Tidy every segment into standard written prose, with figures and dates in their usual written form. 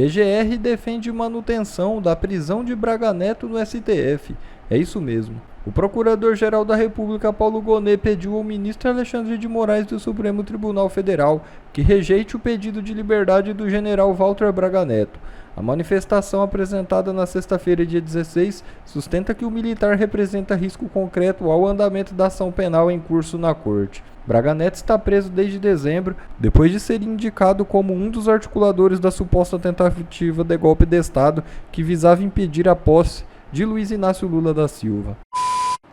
PGR defende manutenção da prisão de Braga Neto no STF. É isso mesmo. O Procurador-Geral da República, Paulo Gonet, pediu ao ministro Alexandre de Moraes do Supremo Tribunal Federal que rejeite o pedido de liberdade do general Walter Braga Neto. A manifestação apresentada na sexta-feira, dia 16, sustenta que o militar representa risco concreto ao andamento da ação penal em curso na corte. Braga Neto está preso desde dezembro, depois de ser indicado como um dos articuladores da suposta tentativa de golpe de Estado que visava impedir a posse de Luiz Inácio Lula da Silva.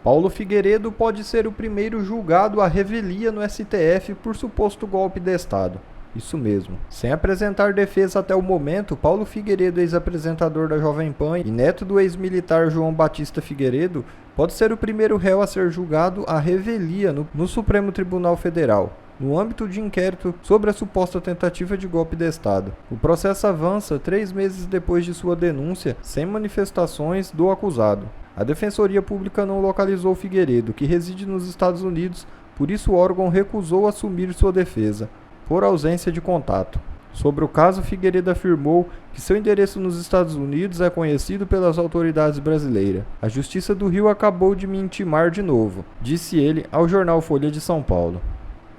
Paulo Figueiredo pode ser o primeiro julgado à revelia no STF por suposto golpe de Estado. Isso mesmo. Sem apresentar defesa até o momento, Paulo Figueiredo, ex-apresentador da Jovem Pan e neto do ex-militar João Batista Figueiredo, pode ser o primeiro réu a ser julgado à revelia no Supremo Tribunal Federal, no âmbito de inquérito sobre a suposta tentativa de golpe de Estado. O processo avança 3 meses depois de sua denúncia, sem manifestações do acusado. A Defensoria Pública não localizou Figueiredo, que reside nos Estados Unidos, por isso o órgão recusou assumir sua defesa, por ausência de contato. Sobre o caso, Figueiredo afirmou que seu endereço nos Estados Unidos é conhecido pelas autoridades brasileiras. A Justiça do Rio acabou de me intimar de novo, disse ele ao jornal Folha de São Paulo.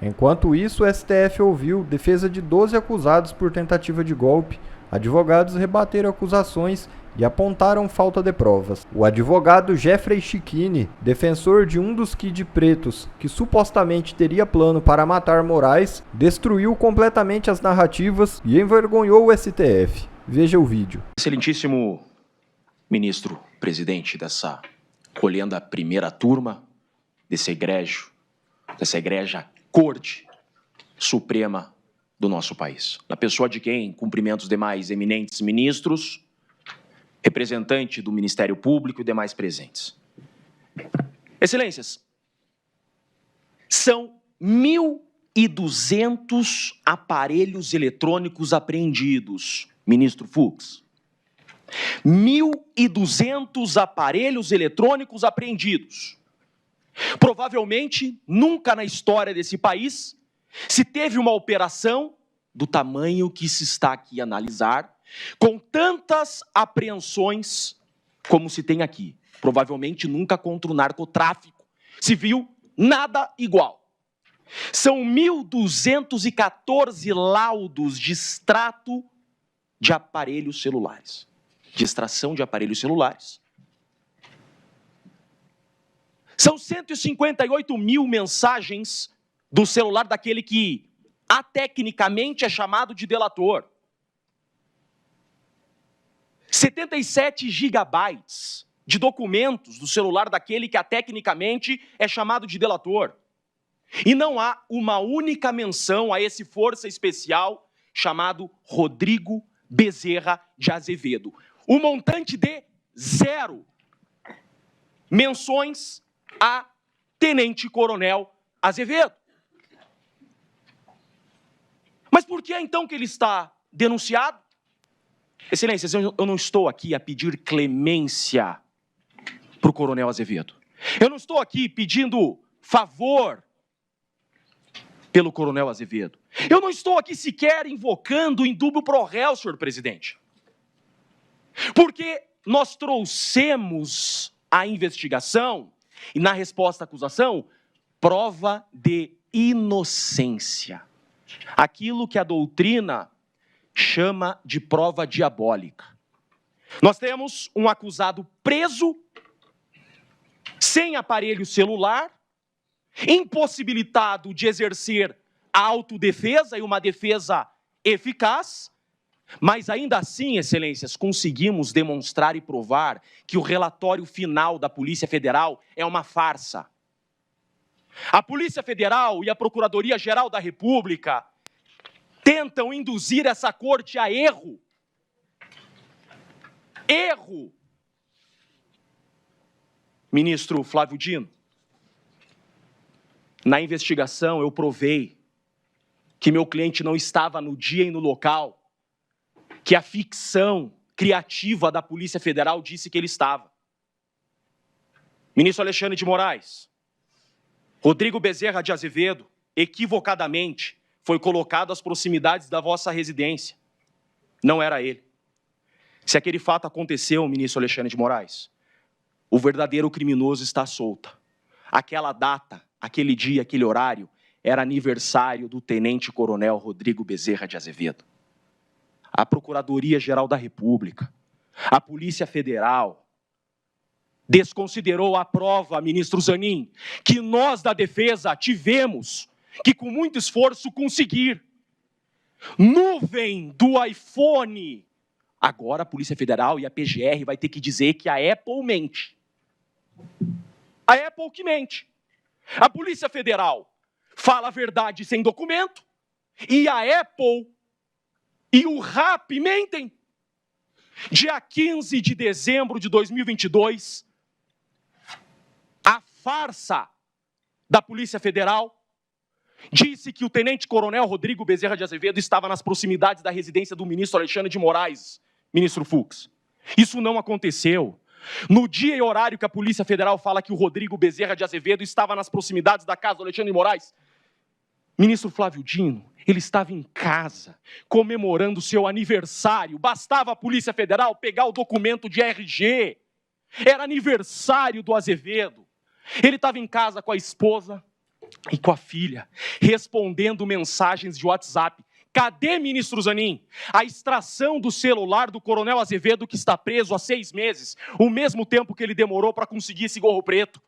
Enquanto isso, o STF ouviu defesa de 12 acusados por tentativa de golpe. Advogados rebateram acusações e apontaram falta de provas. O advogado Jeffrey Chiquini, defensor de um dos Kid Pretos, que supostamente teria plano para matar Moraes, destruiu completamente as narrativas e envergonhou o STF. Veja o vídeo. Excelentíssimo ministro presidente dessa colhenda primeira turma, dessa egrégia Corte Suprema do nosso país, na pessoa de quem cumprimento os demais eminentes ministros, representante do Ministério Público e demais presentes. Excelências, são 1.200 aparelhos eletrônicos apreendidos, ministro Fux. 1.200 aparelhos eletrônicos apreendidos. Provavelmente, nunca na história desse país se teve uma operação do tamanho que se está aqui a analisar, com tantas apreensões como se tem aqui. Provavelmente nunca contra o narcotráfico se viu nada igual. São 1.214 laudos de extrato de aparelhos celulares, de extração de aparelhos celulares. São 158 mil mensagens do celular daquele que, atecnicamente, é chamado de delator. 77 gigabytes de documentos do celular daquele que, atecnicamente, é chamado de delator. E não há uma única menção a esse força especial chamado Rodrigo Bezerra de Azevedo. O montante de 0 menções a Tenente-Coronel Azevedo. Mas por que então que ele está denunciado? Excelências, eu não estou aqui a pedir clemência para o Coronel Azevedo. Eu não estou aqui pedindo favor pelo Coronel Azevedo. Eu não estou aqui sequer invocando o indúbio pro réu, senhor presidente. Porque nós trouxemos à investigação e na resposta à acusação prova de inocência. Aquilo que a doutrina chama de prova diabólica. Nós temos um acusado preso, sem aparelho celular, impossibilitado de exercer a autodefesa e uma defesa eficaz, mas ainda assim, excelências, conseguimos demonstrar e provar que o relatório final da Polícia Federal é uma farsa. A Polícia Federal e a Procuradoria-Geral da República tentam induzir essa corte a erro. Erro! Ministro Flávio Dino, na investigação eu provei que meu cliente não estava no dia e no local que a ficção criativa da Polícia Federal disse que ele estava. Ministro Alexandre de Moraes, Rodrigo Bezerra de Azevedo, equivocadamente, foi colocado às proximidades da vossa residência. Não era ele. Se aquele fato aconteceu, ministro Alexandre de Moraes, o verdadeiro criminoso está solto. Aquela data, aquele dia, aquele horário, era aniversário do tenente-coronel Rodrigo Bezerra de Azevedo. A Procuradoria-Geral da República, a Polícia Federal, desconsiderou a prova, ministro Zanin, que nós da defesa tivemos que, com muito esforço, conseguir. Nuvem do iPhone. Agora a Polícia Federal e a PGR vai ter que dizer que a Apple mente. A Apple que mente. A Polícia Federal fala a verdade sem documento e a Apple e o RAP mentem. Dia 15 de dezembro de 2022, a farsa da Polícia Federal disse que o tenente-coronel Rodrigo Bezerra de Azevedo estava nas proximidades da residência do ministro Alexandre de Moraes, ministro Fux. Isso não aconteceu. No dia e horário que a Polícia Federal fala que o Rodrigo Bezerra de Azevedo estava nas proximidades da casa do Alexandre de Moraes, ministro Flávio Dino, ele estava em casa, comemorando seu aniversário. Bastava a Polícia Federal pegar o documento de RG. Era aniversário do Azevedo. Ele estava em casa com a esposa e com a filha, respondendo mensagens de WhatsApp. Cadê, ministro Zanin, a extração do celular do coronel Azevedo, que está preso há 6 meses, o mesmo tempo que ele demorou para conseguir esse gorro preto?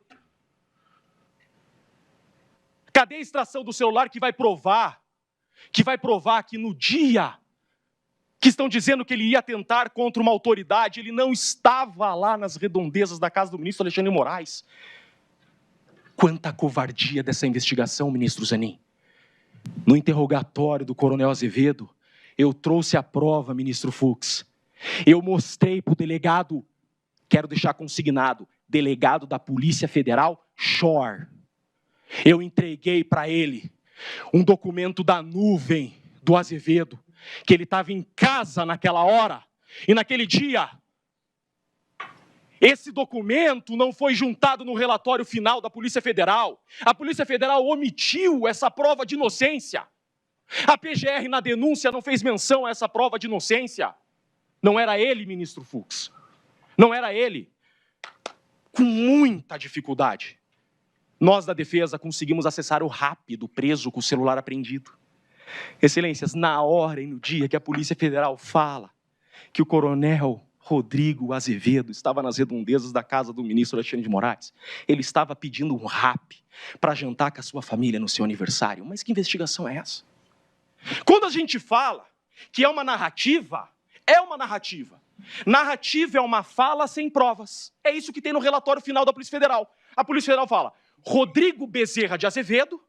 Cadê a extração do celular que vai provar que no dia que estão dizendo que ele ia atentar contra uma autoridade, ele não estava lá nas redondezas da casa do ministro Alexandre de Moraes? Quanta covardia dessa investigação, ministro Zanin. No interrogatório do coronel Azevedo, eu trouxe a prova, ministro Fux. Eu mostrei para o delegado, quero deixar consignado, delegado da Polícia Federal, Shore. Eu entreguei para ele um documento da nuvem do Azevedo, que ele estava em casa naquela hora, e naquele dia, esse documento não foi juntado no relatório final da Polícia Federal. A Polícia Federal omitiu essa prova de inocência. A PGR, na denúncia, não fez menção a essa prova de inocência. Não era ele, ministro Fux. Não era ele. Com muita dificuldade, nós da defesa conseguimos acessar o RAP do preso com o celular apreendido. Excelências, na hora e no dia que a Polícia Federal fala que o coronel Rodrigo Azevedo estava nas redondezas da casa do ministro Alexandre de Moraes, ele estava pedindo um RAP para jantar com a sua família no seu aniversário. Mas que investigação é essa? Quando a gente fala que é uma narrativa, é uma narrativa. Narrativa é uma fala sem provas. É isso que tem no relatório final da Polícia Federal. A Polícia Federal fala: Rodrigo Bezerra de Azevedo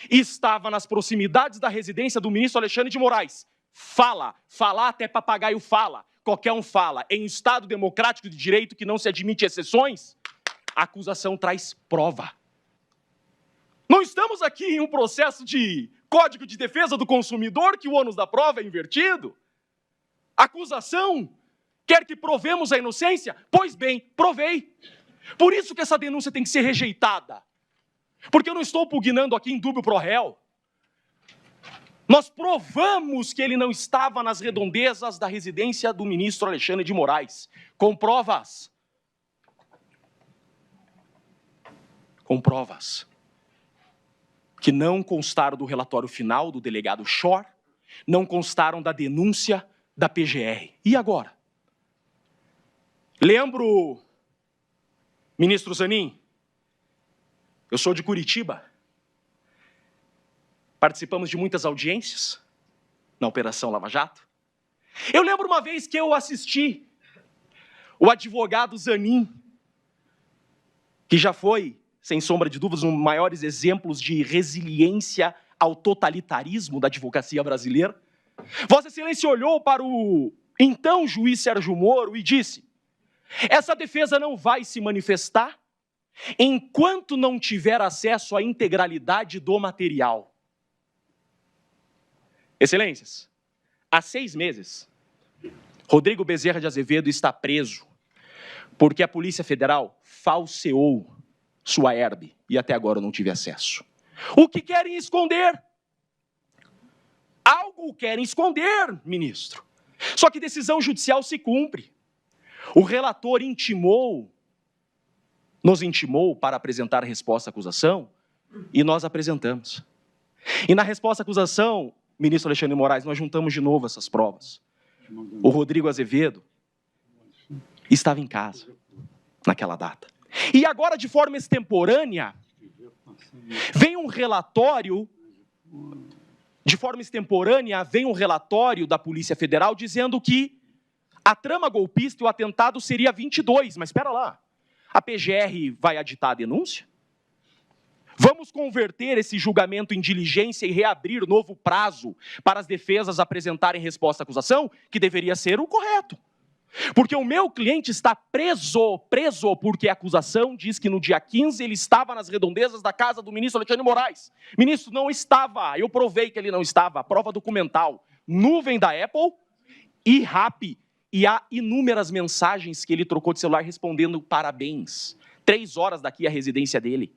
estava nas proximidades da residência do ministro Alexandre de Moraes. Fala, falar até papagaio fala. Qualquer um fala. Em um Estado democrático de direito que não se admite exceções, a acusação traz prova. Não estamos aqui em um processo de Código de Defesa do Consumidor que o ônus da prova é invertido. A acusação quer que provemos a inocência? Pois bem, provei. Por isso que essa denúncia tem que ser rejeitada. Porque eu não estou pugnando aqui em dúbio pro réu. Nós provamos que ele não estava nas redondezas da residência do ministro Alexandre de Moraes. Com provas. Com provas. Que não constaram do relatório final do delegado Shore, não constaram da denúncia da PGR. E agora? Lembro, ministro Zanin, eu sou de Curitiba. Participamos de muitas audiências na Operação Lava Jato. Eu lembro uma vez que eu assisti o advogado Zanin, que já foi, sem sombra de dúvidas, um dos maiores exemplos de resiliência ao totalitarismo da advocacia brasileira. Vossa Excelência olhou para o então juiz Sérgio Moro e disse: essa defesa não vai se manifestar enquanto não tiver acesso à integralidade do material. Excelências, há 6 meses, Rodrigo Bezerra de Azevedo está preso porque a Polícia Federal falseou sua herbe e até agora eu não tive acesso. O que querem esconder? Algo querem esconder, ministro. Só que decisão judicial se cumpre. O relator nos intimou para apresentar a resposta à acusação e nós apresentamos. E na resposta à acusação, ministro Alexandre de Moraes, nós juntamos de novo essas provas. O Rodrigo Azevedo estava em casa naquela data. E agora, de forma extemporânea, vem um relatório da Polícia Federal dizendo que a trama golpista e o atentado seria 22. Mas espera lá, a PGR vai aditar a denúncia? Vamos converter esse julgamento em diligência e reabrir novo prazo para as defesas apresentarem resposta à acusação, que deveria ser o correto. Porque o meu cliente está preso porque a acusação diz que no dia 15 ele estava nas redondezas da casa do ministro Alexandre de Moraes. Ministro, não estava, eu provei que ele não estava, a prova documental, nuvem da Apple e RAP, e há inúmeras mensagens que ele trocou de celular respondendo parabéns. 3 horas daqui à residência dele.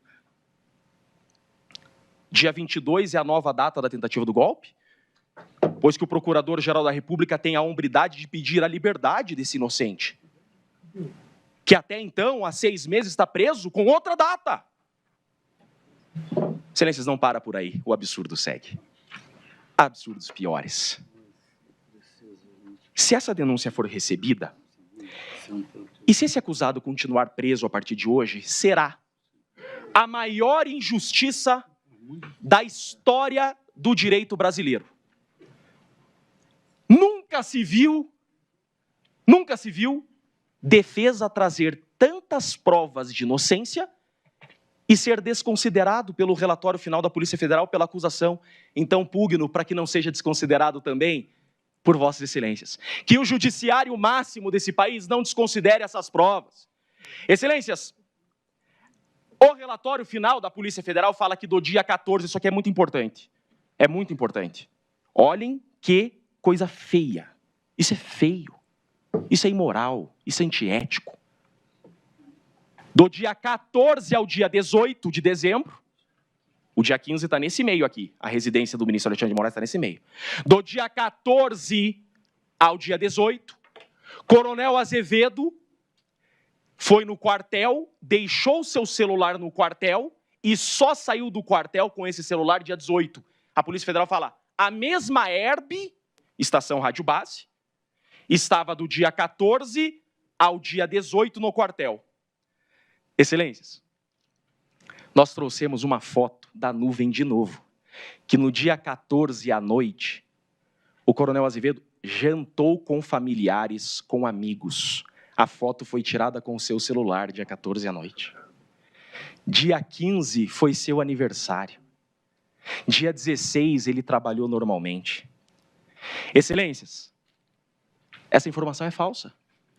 Dia 22 é a nova data da tentativa do golpe, pois que o Procurador-Geral da República tem a hombridade de pedir a liberdade desse inocente, que até então, há 6 meses, está preso com outra data. Excelências, não para por aí, o absurdo segue. Absurdos piores. Se essa denúncia for recebida, e se esse acusado continuar preso a partir de hoje, será a maior injustiça da história do direito brasileiro. Nunca se viu defesa trazer tantas provas de inocência e ser desconsiderado pelo relatório final da Polícia Federal pela acusação. Então, pugno para que não seja desconsiderado também por vossas excelências. Que o judiciário máximo desse país não desconsidere essas provas. Excelências, o relatório final da Polícia Federal fala que do dia 14, isso aqui é muito importante. É muito importante. Olhem que coisa feia. Isso é feio. Isso é imoral. Isso é antiético. Do dia 14 ao dia 18 de dezembro, o dia 15 está nesse meio aqui. A residência do ministro Alexandre de Moraes está nesse meio. Do dia 14 ao dia 18, Coronel Azevedo foi no quartel, deixou seu celular no quartel e só saiu do quartel com esse celular dia 18. A Polícia Federal fala, a mesma Herb, estação Rádio Base, estava do dia 14 ao dia 18 no quartel. Excelências, nós trouxemos uma foto da nuvem de novo, que no dia 14 à noite, o Coronel Azevedo jantou com familiares, com amigos. A foto foi tirada com o seu celular, dia 14 à noite. Dia 15 foi seu aniversário. Dia 16 ele trabalhou normalmente. Excelências, essa informação é falsa,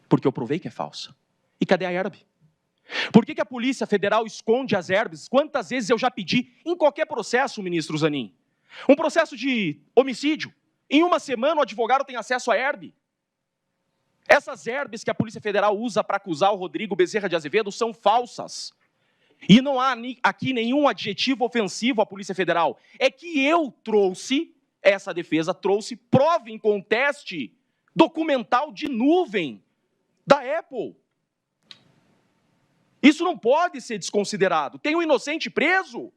porque eu provei que é falsa. E cadê a Herb? Por que a Polícia Federal esconde as Herbs? Quantas vezes eu já pedi, em qualquer processo, ministro Zanin, um processo de homicídio, em uma semana o advogado tem acesso a Herb. Essas Herbs que a Polícia Federal usa para acusar o Rodrigo Bezerra de Azevedo são falsas. E não há aqui nenhum adjetivo ofensivo à Polícia Federal. É que eu trouxe, essa defesa trouxe prova em conteste documental de nuvem da Apple. Isso não pode ser desconsiderado. Tem um inocente preso?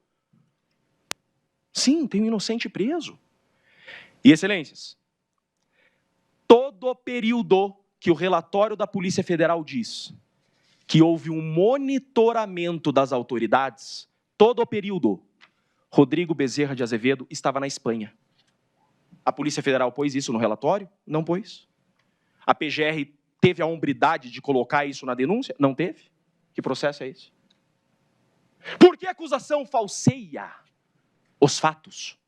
Sim, tem um inocente preso. E, excelências, todo o período que o relatório da Polícia Federal diz que houve um monitoramento das autoridades, todo o período, Rodrigo Bezerra de Azevedo estava na Espanha. A Polícia Federal pôs isso no relatório? Não pôs. A PGR teve a hombridade de colocar isso na denúncia? Não teve. Que processo é esse? Por que a acusação falseia os fatos?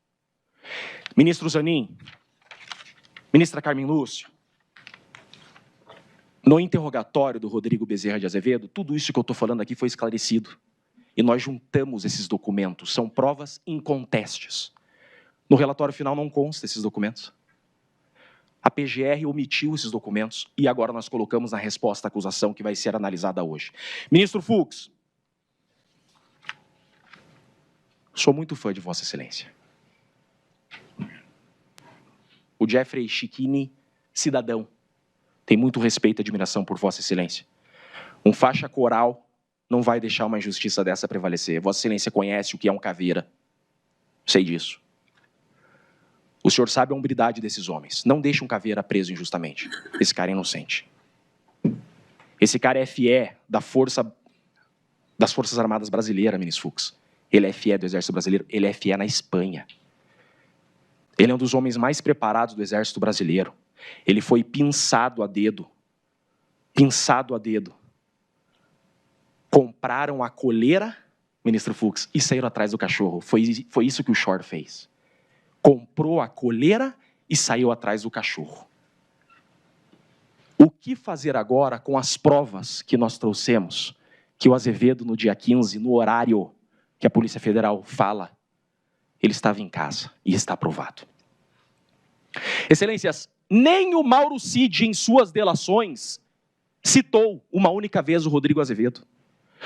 Ministro Zanin, ministra Carmen Lúcia, no interrogatório do Rodrigo Bezerra de Azevedo, tudo isso que eu estou falando aqui foi esclarecido. E nós juntamos esses documentos, são provas incontestes. No relatório final não consta esses documentos. A PGR omitiu esses documentos e agora nós colocamos na resposta à acusação que vai ser analisada hoje. Ministro Fux, sou muito fã de Vossa Excelência. O Jeffrey Schichini cidadão tem muito respeito e admiração por Vossa Excelência. Um faixa coral não vai deixar uma injustiça dessa prevalecer. Vossa Excelência conhece o que é um caveira. Sei disso. O senhor sabe a hombridade desses homens. Não deixe um caveira preso injustamente. Esse cara é inocente. Esse cara é FE das Forças Armadas Brasileiras, ministro Fux. Ele é FE do Exército Brasileiro. Ele é FE na Espanha. Ele é um dos homens mais preparados do Exército Brasileiro. Ele foi pinçado a dedo. Pinçado a dedo. Compraram a coleira, ministro Fux, e saíram atrás do cachorro. Foi isso que o Shor fez. Comprou a coleira e saiu atrás do cachorro. O que fazer agora com as provas que nós trouxemos, que o Azevedo, no dia 15, no horário que a Polícia Federal fala, ele estava em casa e está provado. Excelências, nem o Mauro Cid, em suas delações, citou uma única vez o Rodrigo Azevedo.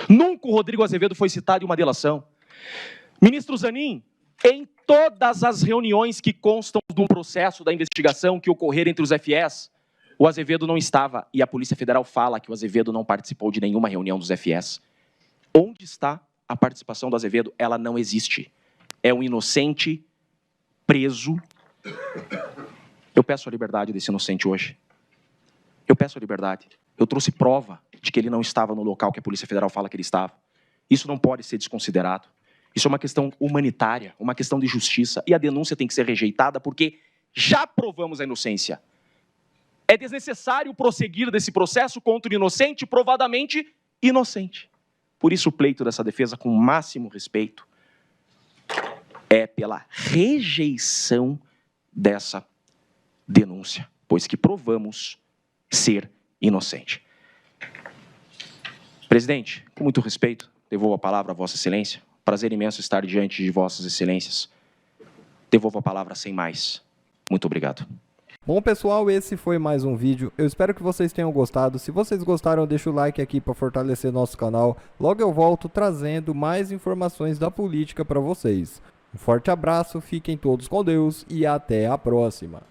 Nunca o Rodrigo Azevedo foi citado em uma delação. Ministro Zanin, em todas as reuniões que constam do processo da investigação que ocorreram entre os FS, o Azevedo não estava, e a Polícia Federal fala que o Azevedo não participou de nenhuma reunião dos FS. Onde está a participação do Azevedo? Ela não existe. É um inocente preso. Eu peço a liberdade desse inocente hoje. Eu peço a liberdade. Eu trouxe prova de que ele não estava no local que a Polícia Federal fala que ele estava. Isso não pode ser desconsiderado. Isso é uma questão humanitária, uma questão de justiça, e a denúncia tem que ser rejeitada porque já provamos a inocência. É desnecessário prosseguir desse processo contra o inocente, provadamente inocente. Por isso o pleito dessa defesa, com o máximo respeito, é pela rejeição dessa denúncia, pois que provamos ser inocente. Presidente, com muito respeito, devolvo a palavra a Vossa Excelência. Prazer imenso estar diante de Vossas Excelências. Devolvo a palavra sem mais. Muito obrigado. Bom, pessoal, esse foi mais um vídeo. Eu espero que vocês tenham gostado. Se vocês gostaram, deixa o like aqui para fortalecer nosso canal. Logo eu volto trazendo mais informações da política para vocês. Um forte abraço, fiquem todos com Deus e até a próxima.